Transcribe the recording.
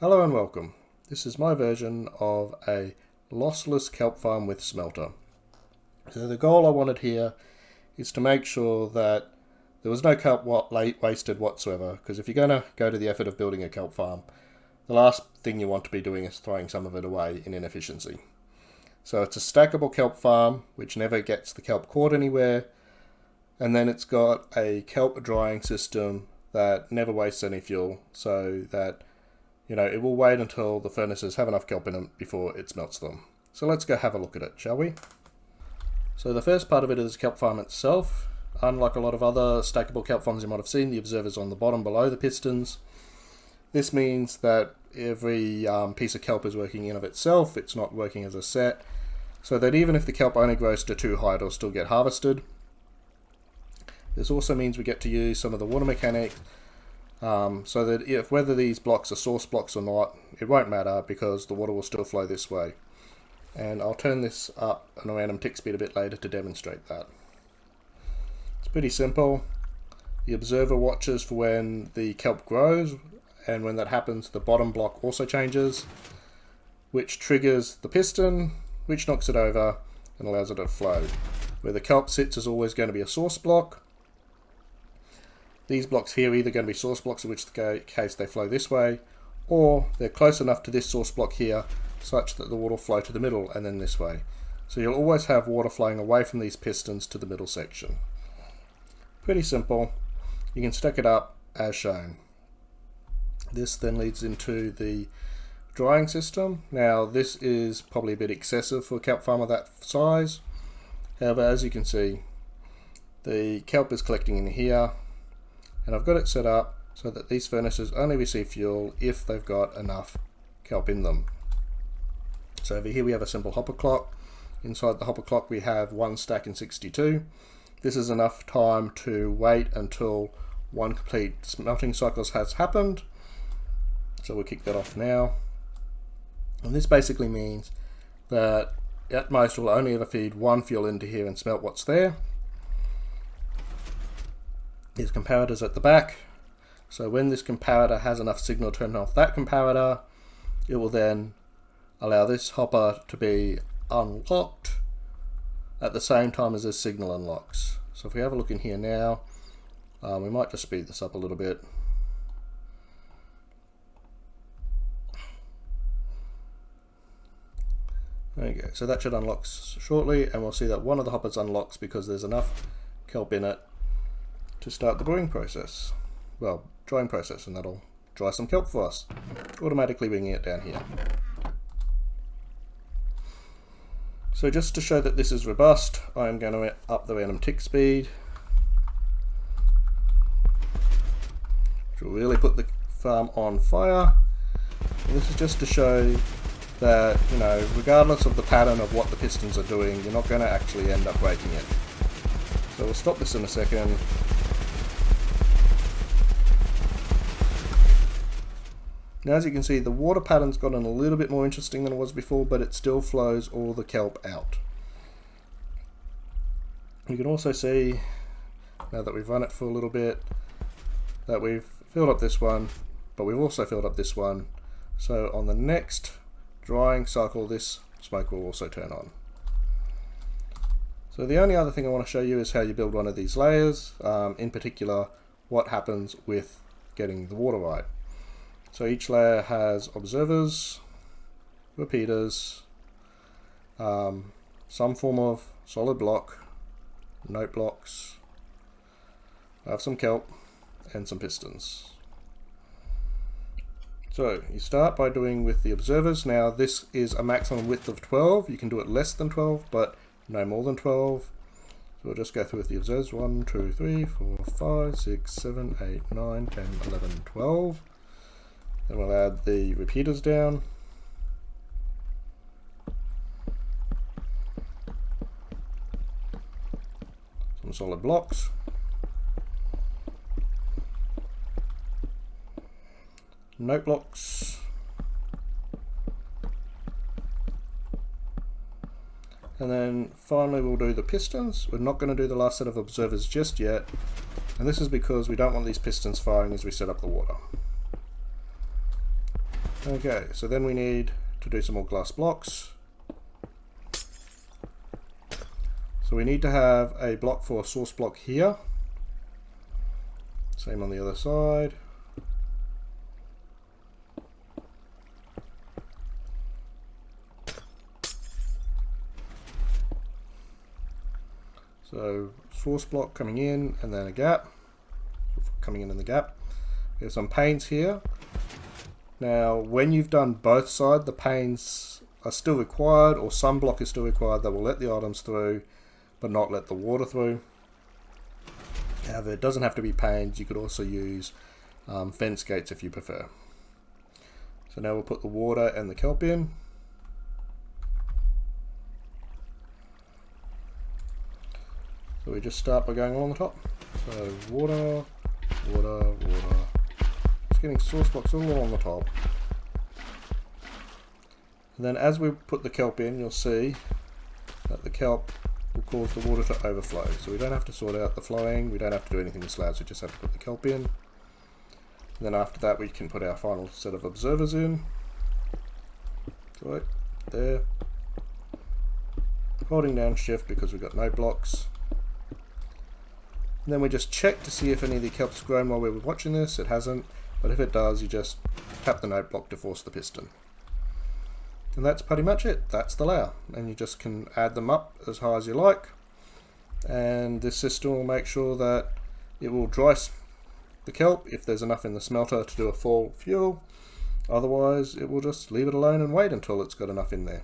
Hello and welcome. This is my version of a lossless kelp farm with smelter. So the goal I wanted here is to make sure that there was no kelp wasted whatsoever, because if you're going to go to the effort of building a kelp farm, the last thing you want to be doing is throwing some of it away in inefficiency. So it's a stackable kelp farm which never gets the kelp caught anywhere, and then it's got a kelp drying system that never wastes any fuel, so that it will wait until the furnaces have enough kelp in them before it smelts them. So let's go have a look at it, shall we? So the first part of it is kelp farm itself. Unlike a lot of other stackable kelp farms you might have seen, the observer's on the bottom below the pistons. This means that every piece of kelp is working in of itself. It's not working as a set, so that even if the kelp only grows to too high, it'll still get harvested. This also means we get to use some of the water mechanics, so that whether these blocks are source blocks or not, it won't matter because the water will still flow this way. And I'll turn this up at a random tick speed a bit later to demonstrate that. It's pretty simple. The observer watches for when the kelp grows, and when that happens the bottom block also changes, which triggers the piston, which knocks it over and allows it to flow. Where the kelp sits is always going to be a source block. These blocks here are either going to be source blocks, in which case they flow this way, or they're close enough to this source block here such that the water will flow to the middle and then this way. So you'll always have water flowing away from these pistons to the middle section. Pretty simple. You can stack it up as shown. This then leads into the drying system. Now this is probably a bit excessive for a kelp farm of that size. However, as you can see, the kelp is collecting in here, and I've got it set up so that these furnaces only receive fuel if they've got enough kelp in them. So over here we have a simple hopper clock. Inside the hopper clock we have 1 stack in 62. This is enough time to wait until one complete smelting cycle has happened. So we'll kick that off now. And this basically means that at most we'll only ever feed one fuel into here and smelt what's there. There's comparators at the back, so when this comparator has enough signal to turn off that comparator, it will then allow this hopper to be unlocked at the same time as this signal unlocks. So if we have a look in here now, we might just speed this up a little bit. There you go. So that should unlock shortly, and we'll see that one of the hoppers unlocks because there's enough kelp in it to start the brewing process. Well, drying process, and that'll dry some kelp for us, automatically bringing it down here. So just to show that this is robust, I'm going to up the random tick speed, which will really put the farm on fire. And this is just to show that, regardless of the pattern of what the pistons are doing, you're not going to actually end up breaking it. So we'll stop this in a second. Now as you can see, the water pattern's gotten a little bit more interesting than it was before, but it still flows all the kelp out. You can also see, now that we've run it for a little bit, that we've filled up this one, but we've also filled up this one. So on the next drying cycle, this smoke will also turn on. So the only other thing I want to show you is how you build one of these layers, in particular what happens with getting the water right. So each layer has observers, repeaters, some form of solid block, note blocks, I have some kelp, and some pistons. So you start by doing with the observers. Now this is a maximum width of 12. You can do it less than 12, but no more than 12. So we'll just go through with the observers. 1, 2, 3, 4, 5, 6, 7, 8, 9, 10, 11, 12. Then we'll add the repeaters down. Some solid blocks. Note blocks. And then finally we'll do the pistons. We're not going to do the last set of observers just yet, and this is because we don't want these pistons firing as we set up the water. Okay, so then we need to do some more glass blocks. So we need to have a block for a source block here. Same on the other side. So source block coming in and then a gap. Coming in the gap. There's some panes here. Now when you've done both sides, the panes are still required, or some block is still required that will let the items through but not let the water through. However, it doesn't have to be panes. You could also use fence gates if you prefer. So now we'll put the water and the kelp in. So we just start by going along the top. So water, water, water. Just getting source blocks all along the top. And then as we put the kelp in, you'll see that the kelp will cause the water to overflow. So we don't have to sort out the flowing, we don't have to do anything with slabs, we just have to put the kelp in. And then after that we can put our final set of observers in. Right there. Holding down shift because we've got no blocks. And then we just check to see if any of the kelp's grown while we were watching this. It hasn't, but if it does, you just tap the note block to force the piston. And that's pretty much it. That's the layer. And you just can add them up as high as you like. And this system will make sure that it will dry the kelp if there's enough in the smelter to do a full fuel. Otherwise, it will just leave it alone and wait until it's got enough in there.